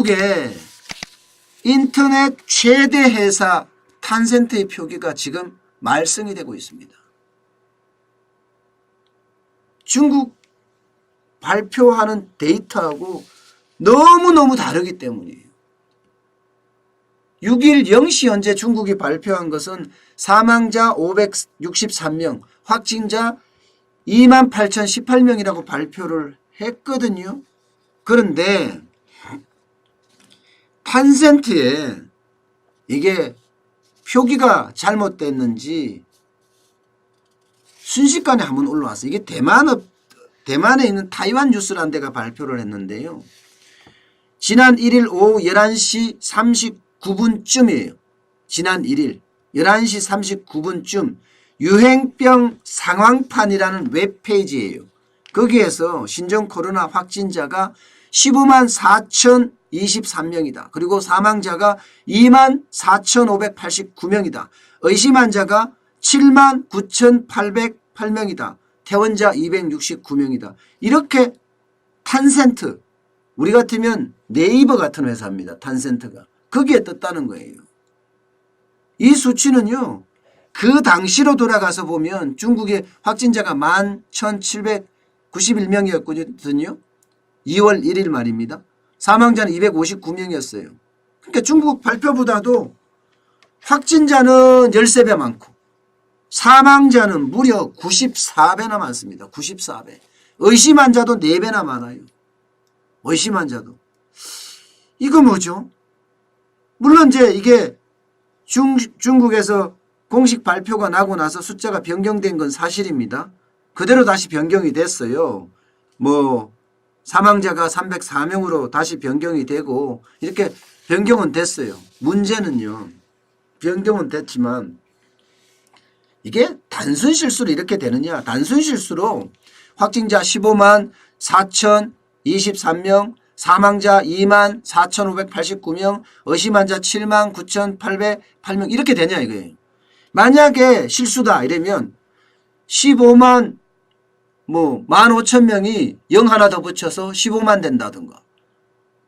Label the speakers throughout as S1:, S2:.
S1: 중국의 인터넷 최대 회사 탄센트의 표기가 지금 말썽이 되고 있습니다. 중국 발표하는 데이터하고 너무너무 다르기 때문이에요. 6일 0시 현재 중국이 발표한 것은 사망자 563명, 확진자 28,018명이라고 발표를 했거든요. 그런데 탄센트에 이게 표기가 잘못됐는지 순식간에 한번 올라왔어요. 이게 대만에 있는 타이완 뉴스라는 데가 발표를 했는데요. 지난 1일 오후 11시 39분쯤이에요. 지난 1일 11시 39분쯤 유행병 상황판이라는 웹페이지예요. 거기에서 신종 코로나 확진자가 15만 4,023명이다. 그리고 사망자가 2만 4,589명이다. 의심 환자가 7만 9,808명이다. 퇴원자 269명이다. 이렇게 탄센트, 우리 같으면 네이버 같은 회사입니다. 탄센트가. 거기에 떴다는 거예요. 이 수치는요. 그 당시로 돌아가서 보면 중국의 확진자가 11,791명이었거든요. 2월 1일 말입니다. 사망자는 259명이었어요. 그러니까 중국 발표보다도 확진자는 13배 많고 사망자는 무려 94배나 많습니다. 94배. 의심 환자도 4배나 많아요. 의심 환자도. 이거 뭐죠? 물론 이제 이게 중국에서 공식 발표가 나고 나서 숫자가 변경된 건 사실입니다. 그대로 다시 변경이 됐어요. 뭐 사망자가 304명으로 다시 변경이 되고 이렇게 변경은 됐어요. 문제는요. 변경은 됐지만 이게 단순 실수로 이렇게 되느냐. 단순 실수로 확진자 15만 4,023명, 사망자 2만 4,589명, 의심 환자 7만 9,808명 이렇게 되냐 이거예요. 만약에 실수다 이러면 15만 15,000명이 0 하나 더 붙여서 15만 된다든가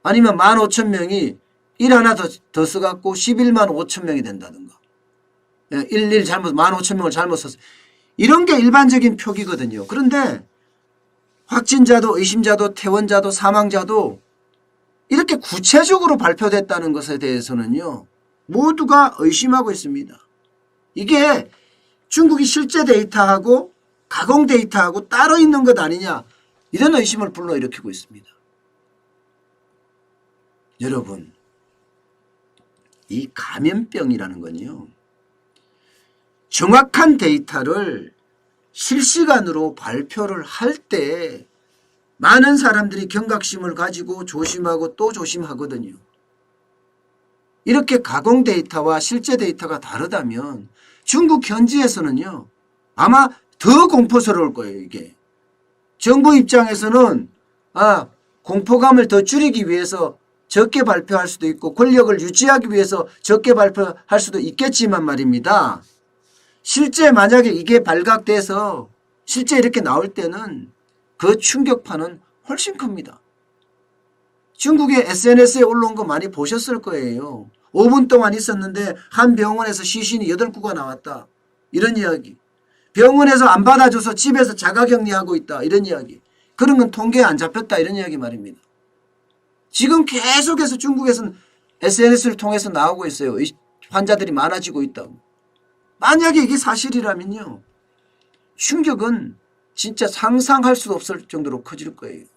S1: 아니면 15,000명이 1 하나 더 써갖고 11만 5,000명이 된다든가 11 잘못 15,000명을 잘못 썼어. 이런 게 일반적인 표기거든요. 그런데 확진자도 의심자도 퇴원자도 사망자도 이렇게 구체적으로 발표됐다는 것에 대해서는요. 모두가 의심하고 있습니다. 이게 중국이 실제 데이터하고 가공 데이터하고 따로 있는 것 아니냐 이런 의심을 불러일으키고 있습니다. 여러분 이 감염병이라는 건요. 정확한 데이터를 실시간으로 발표를 할 때 많은 사람들이 경각심을 가지고 조심하고 또 조심하거든요. 이렇게 가공 데이터와 실제 데이터가 다르다면 중국 현지에서는요. 아마 더 공포스러울 거예요. 이게. 정부 입장에서는 공포감을 더 줄이기 위해서 적게 발표할 수도 있고 권력을 유지하기 위해서 적게 발표할 수도 있겠지만 말입니다. 실제 만약에 이게 발각돼서 실제 이렇게 나올 때는 그 충격파는 훨씬 큽니다. 중국의 SNS에 올라온 거 많이 보셨을 거예요. 5분 동안 있었는데 한 병원에서 시신이 8구가 나왔다. 이런 이야기. 병원에서 안 받아줘서 집에서 자가격리하고 있다. 이런 이야기. 그런 건 통계에 안 잡혔다. 이런 이야기 말입니다. 지금 계속해서 중국에서는 SNS를 통해서 나오고 있어요. 환자들이 많아지고 있다고. 만약에 이게 사실이라면요. 충격은 진짜 상상할 수 없을 정도로 커질 거예요.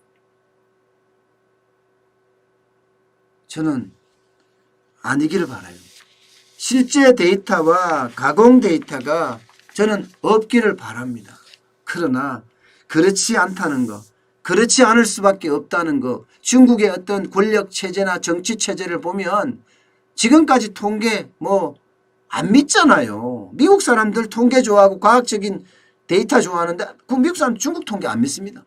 S1: 저는 아니기를 바라요. 실제 데이터와 가공 데이터가 저는 없기를 바랍니다. 그러나 그렇지 않다는 거, 그렇지 않을 수밖에 없다는 거, 중국의 어떤 권력 체제나 정치 체제를 보면 지금까지 통계 안 믿잖아요. 미국 사람들 통계 좋아하고 과학적인 데이터 좋아하는데 그 미국 사람 중국 통계 안 믿습니다.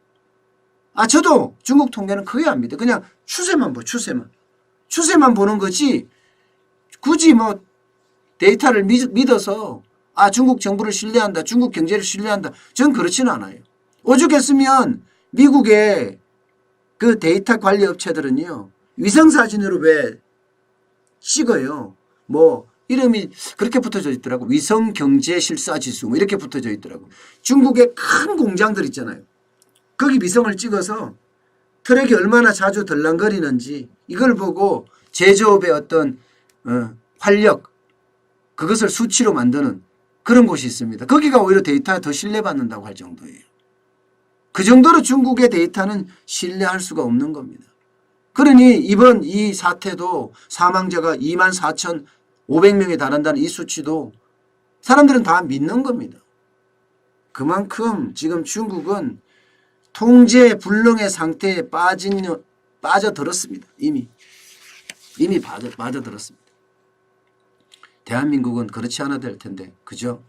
S1: 저도 중국 통계는 거의 안 믿어요. 그냥 추세만 봐. 추세만 보는 거지 굳이 데이터를 믿어서 중국 정부를 신뢰한다. 중국 경제를 신뢰한다. 전 그렇지는 않아요. 오죽했으면 미국의 그 데이터 관리 업체들은요. 위성사진으로 왜 찍어요? 뭐 이름이 그렇게 붙어져 있더라고. 위성경제실사지수 뭐 이렇게 붙어져 있더라고. 중국의 큰 공장들 있잖아요. 거기 위성을 찍어서 트럭이 얼마나 자주 덜렁거리는지 이걸 보고 제조업의 어떤 활력 그것을 수치로 만드는 그런 곳이 있습니다. 거기가 오히려 데이터가 더 신뢰받는다고 할 정도예요. 그 정도로 중국의 데이터는 신뢰할 수가 없는 겁니다. 그러니 이번 이 사태도 사망자가 24,500명에 달한다는 이 수치도 사람들은 다 믿는 겁니다. 그만큼 지금 중국은 통제 불능의 상태에 빠져들었습니다. 이미 빠져들었습니다. 대한민국은 그렇지 않아야 될 텐데, 그죠?